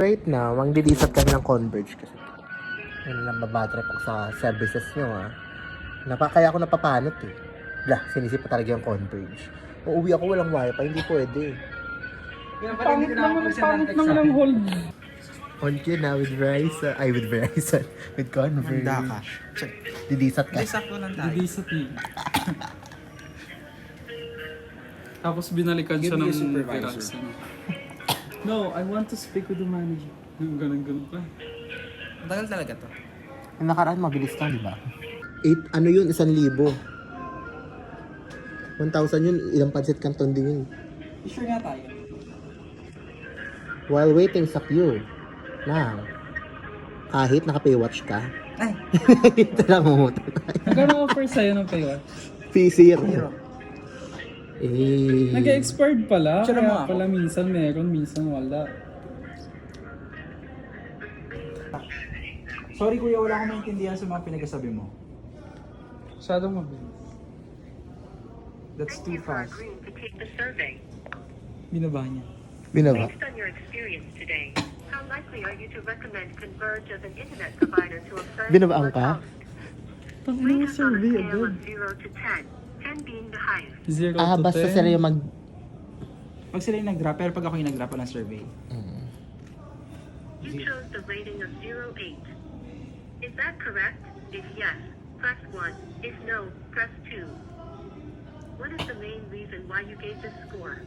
Right now, magdidisap kami ng Converge kasi. Yan lang mabatrip ako sa services nyo Kaya ako napapanot eh. Sinisip pa talaga yung Converge. Uuwi ako walang wifi, hindi pwede. Pangit lang hold. On cue na with Verizon. With Verizon. With Converge. Handa ka. Didisat ka. Sakto lang tayo. Didisat eh. Tapos binalikan siya Give me ng a supervisor. Verizon. No, I want to speak with the manager. Ganun pa. Ang tagal talaga to. Yung nakaraan mabilis lang, di ba? 1,000 yun? 1,000. 1,000 yun, ilang pancit canton din yun. Sure nga tayo. While waiting sa queue. Now, kahit naka-paywatch ka, Ay! dito lang mumutot. Magkano offer sa'yo ng paywatch? P0. Nag-expired pala, Picture mo kaya ako. pala minsan meron, minsan wala. Sorry kuya, wala akong maintindihan sa mga pinagsasabi mo. Masyadong mabilis. That's Thank too you for fast. agreeing to take the survey. Binaba niya. Binaba. Based on your experience today, how likely are you to recommend Converge as an internet provider to a friend Binabaan or ka? host? Pag Rate mga us on a survey scale agad. of 0 to 10, 10 being the highest. 0 to 10. Basta sila yung Pag sila yung nag-drop, pero pag ako yung nag-drop ng survey. You chose the rating of 0.8. Is that correct? If yes, press 1. If no, press 2. What is the main reason why you gave this score?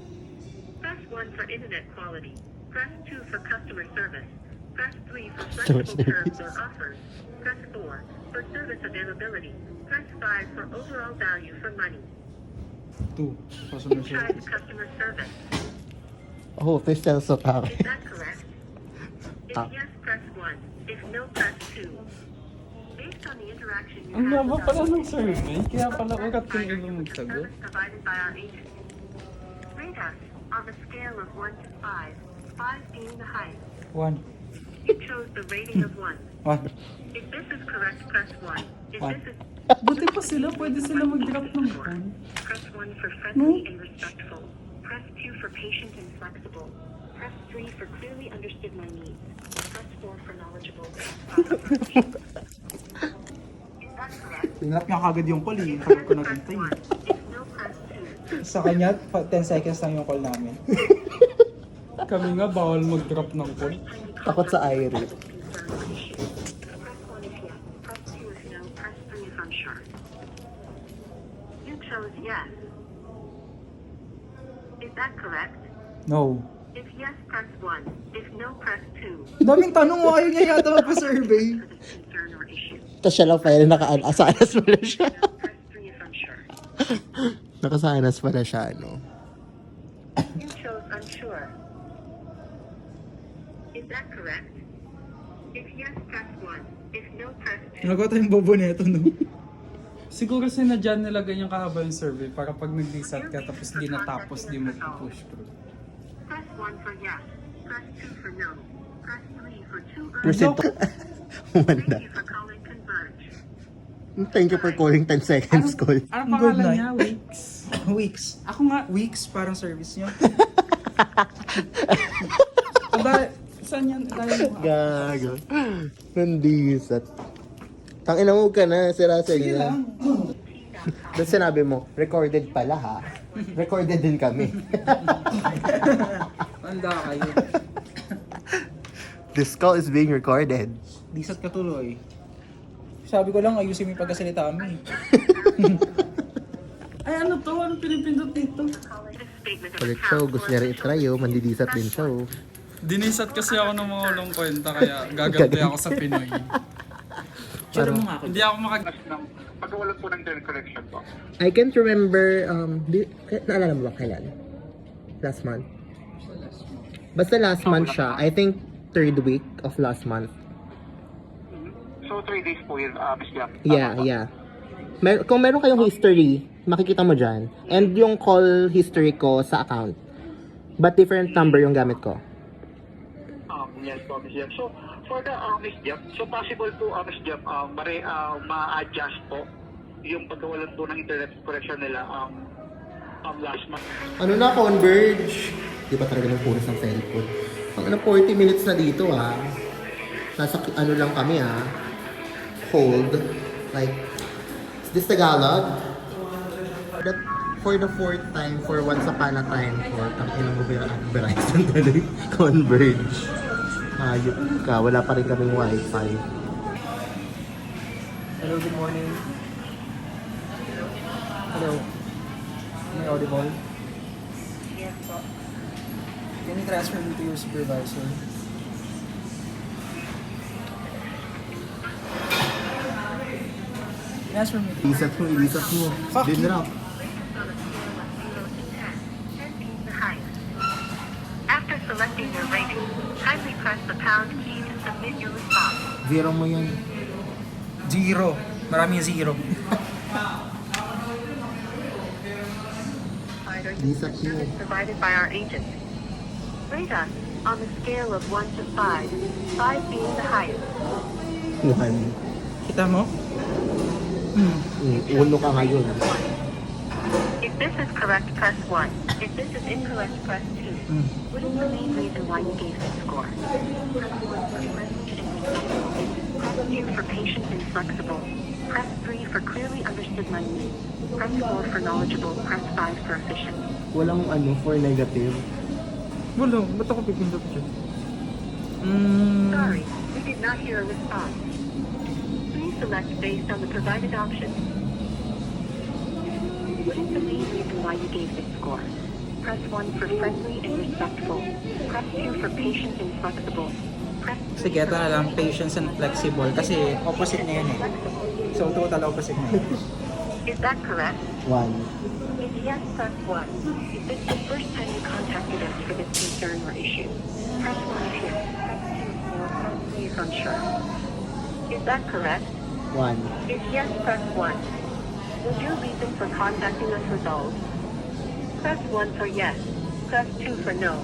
Press 1 for internet quality. Press 2 for customer service. Press 3 for flexible terms or offers. Press 4 for service availability. Press 5 for overall value for money. 2. Customer You tried service. customer service. first sales of Is that correct? If Ah. yes, press 1. If no, press 2. Based on the interaction you Ang had labo with pala us, ng survey, kaya pala urat yung provider ibang with the magsagot. service provided by our agent. Rate us on a scale of 1 to 5, 5 being the highest. 1. You chose the rating of 1. 1. If this is correct, press 1. If One. this is Buti pa sila, pwede sila mag-drop ng phone. press 1 for friendly and respectful. Press 2 for patient and flexible. Press 3 for clearly understood my needs. Press 4 for knowledgeable. Is that correct? Tinrap niya kagad yung call eh. Sabi ko naghintay. Press 1. If no, press 2. Sa kanya, 10 seconds lang yung call namin. Kami nga, bawal mag-drop ng phone. Takot sa Irie. Press 1 if yes. Press 2 if no. Press 3 if unsure. You chose yes. Is that correct? No. If yes, press 1. If no, press 2. Daming tanong mo, ayaw niya yata magpa-survey. For this concern or issue. Tapos siya lang pala nakaasanas pala siya. No, press 3 if unsure. Nakasanas pala siya, You chose unsure. Is that correct? If yes, press 1. If no, press 2. Nagawa tayong bobo nito, no? Siguro sinadyan nila ganyan kahaba yung survey para pag nag-desat ka tapos di natapos, di mo push through. Press 1 for yes. Press 2 for no. Press 3 for 2 Percent. Thank you for calling Converge. Thank you for calling 10 seconds call. Ano Good pangalan night. niya? Weeks. Weeks. Ako nga. Weeks, parang service niyo. Saan yan? Dahil mo. Gago. Nandisat. Tangina mo ka na, si Russell Sige na. lang. Tapos sinabi mo, recorded pala ha. Recorded din kami. Tanda kayo. This call is being recorded. Disat ka tuloy. Sabi ko lang, ayusin mo yung pagkasalita mo eh. Ay ano to? Ano pinipindot dito? This statement of Ulit siya, account gusto niya rin or itry oh. Mandidisat din siya oh. Dinisat kasi ako ng mga walang kwenta kaya gaganti ako sa Pinoy. Tsura mo nga ako. Hindi ako makag... Pagkawalan po ng direct connection po. I can't remember, naalala mo ba kailan? Last month? Basta last month siya. I think third week of last month. So 3 days po yun, Miss Yap. Yeah. Kung meron kayong history, makikita mo dyan. And yung call history ko sa account. But different number yung gamit ko. Yes po, Miss Yap. So, for the Miss Yap, so possible po, Miss Yap, ma-adjust po yung pagkawalan po ng internet connection nila last month. Ano na, Converge? Di ba talaga nagpunas ng cellphone? Ang 40 minutes na dito ha. Nasa ano lang kami ha. Hold. Like, is this Tagalog? But for the fourth time, for once upon a time, for ilang Verizon tuloy, Converge. Ayop ka, wala pa rin kaming wifi. Hello, good morning. Hello. Am I audible? Yes, po. Can you transfer me to your supervisor? Transfer me to... Ilisat mo. Fuck you. Dinrap. After selecting your rating, kindly press the pound key to submit your response. Zero mo yun. Zero. Maraming zero. Lisa Q. Service provided by our agent. Rate us on a scale of 1 to 5, 5 being the highest. One. Kita mo? Uno ka ngayon. If this is correct, press 1. If this is incorrect, press 2. What is the main reason why you gave this score? Press 1 for friendly and respectful. Press 2 for patient and flexible. Press 3 for clearly understood my needs. Press 4 for knowledgeable. Press 5 for efficient. Walang ano for negative. Wala. Ba't ako pipindot dyan? Sorry, we did not hear a response. Please select based on the provided options. What is the main reason why you gave this score? Press 1 for friendly and respectful. Press 2 for patient and flexible. Press 3 Sige, ito for na lang. Patience and flexible. Kasi opposite na yun eh. So, total opposite na yun. Is that correct? One. If yes, press 1. If this is the first time you contacted us for this concern or issue, press 1 if yes, press 2 if no, press 3 if unsure. Is that correct? One. If yes, press 1. Was your reason for contacting us resolved? Press 1 for yes. Press 2 for no.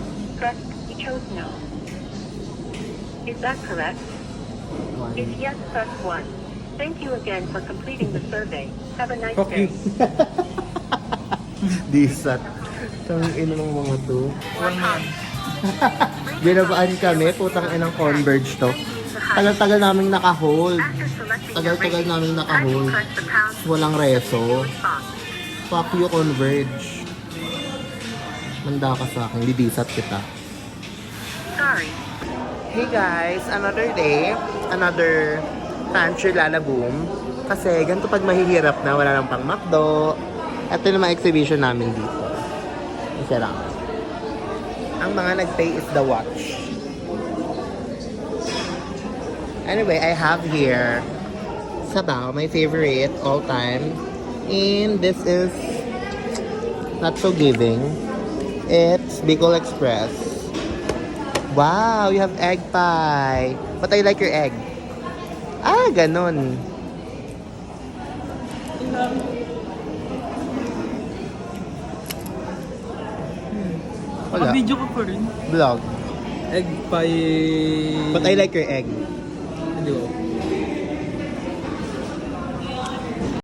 You chose no. Is that correct? One. If yes, press 1. Thank you again for completing the survey. Have a nice Fuck day. you. Disat. Tanging ina ng mga to. One man. Binabaan kami, putang inang Converge to. Tagal-tagal naming naka-hold. After selecting your Tagal-tagal rating, namin kindly naka-hold. press the pound key Walang to submit reso. your response. Fuck you, Converge. Manda ka sa akin, didisat kita. Sorry. Hey guys, another day, another pantry lalaboom. Kasi ganito pag mahihirap na, wala nang pang McDo. Ito yung mga exhibition namin dito. Isa lang. Ang mga nag-pay is the watch. Anyway, I have here Sabaw, my favorite all time. And this is not so giving. It's Bicol Express. Wow, you have egg pie. But I like your egg. Ah, ganon. Wala. Video ko pa rin. Vlog. Egg pie... But I like your egg. Hindi ko.